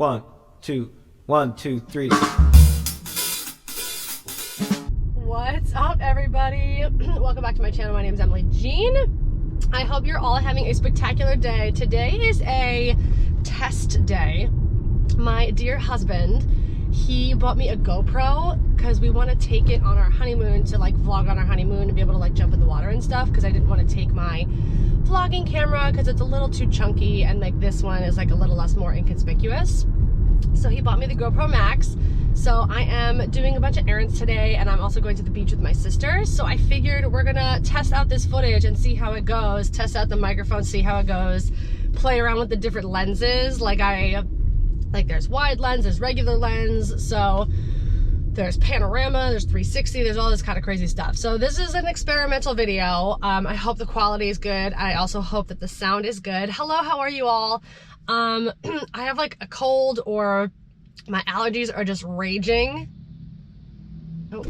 1, 2, 1, 2, 3. What's up, everybody? Welcome back to my channel. My name is Emily Jean. I hope you're all having a spectacular day. Today is a test day. My dear husband, he bought me a GoPro because we want to take it on our honeymoon to like vlog on our honeymoon and be able to like jump in the water and stuff, because I didn't want to take my vlogging camera because it's a little too chunky and like this one is like a little less more inconspicuous. So he bought me the GoPro Max. So I am doing a bunch of errands today, and I'm also going to the beach with my sister. So I figured we're gonna test out this footage and see how it goes, test out the microphone, see how it goes, play around with the different lenses. Like there's wide lens, there's regular lens, so there's panorama, there's 360, there's all this kind of crazy stuff. So this is an experimental video. I hope the quality is good. I also hope that the sound is good. Hello, how are you all? I have like a cold, or my allergies are just raging. Oh.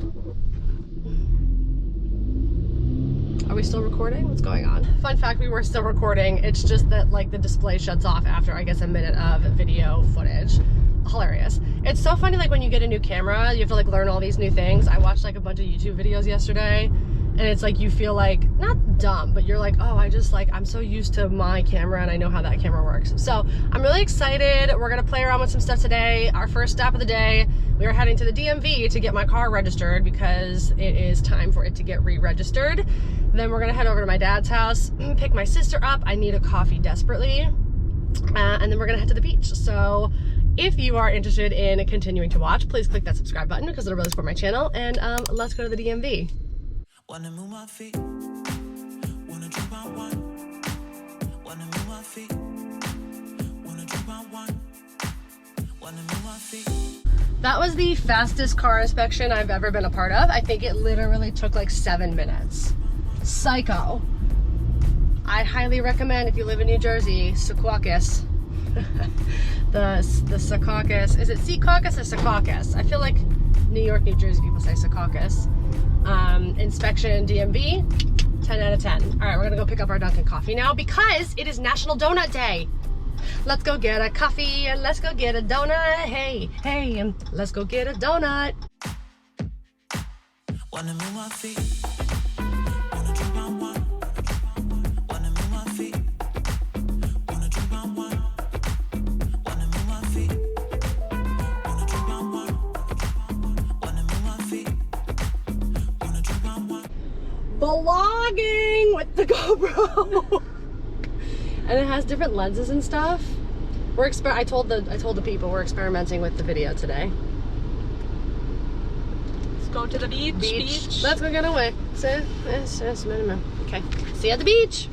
Are we still recording? What's going on? Fun fact, we were still recording. It's just that like the display shuts off after I guess a minute of video footage. Hilarious. It's so funny, like when you get a new camera, you have to like learn all these new things. I watched like a bunch of YouTube videos yesterday, and it's like you feel like, not dumb, but you're like, oh, I'm so used to my camera and I know how that camera works. So I'm really excited. We're gonna play around with some stuff today. Our first stop of the day, we are heading to the DMV to get my car registered because it is time for it to get re-registered. Then we're gonna head over to my dad's house, pick my sister up. I need a coffee desperately. And then we're gonna head to the beach. So if you are interested in continuing to watch, please click that subscribe button because it'll really support my channel. And let's go to the DMV. Wanna move my feet, wanna drink my wine, wanna move my feet, wanna drink my wine, wanna move my feet. That was the fastest car inspection I've ever been a part of. I think it literally took like 7 minutes. Psycho. I highly recommend, if you live in New Jersey, Secaucus. the Secaucus. Is it Secaucus or Secaucus? I feel like New York, New Jersey people say Secaucus. Inspection DMV, 10 out of 10. All right, we're gonna go pick up our Dunkin' coffee now because it is National Donut Day. Let's go get a coffee and let's go get a donut. Hey, and let's go get a donut. Wanna move my feet, wanna drink my wine, wanna move my feet, wanna drink my wine, wanna move my feet, wanna drink my wine, wanna move my feet, wanna drink my wine. Vlogging with the GoPro. And it has different lenses and stuff. I told the people we're experimenting with the video today. Let's go to the beach. Let's go get away. Okay. See you at the beach.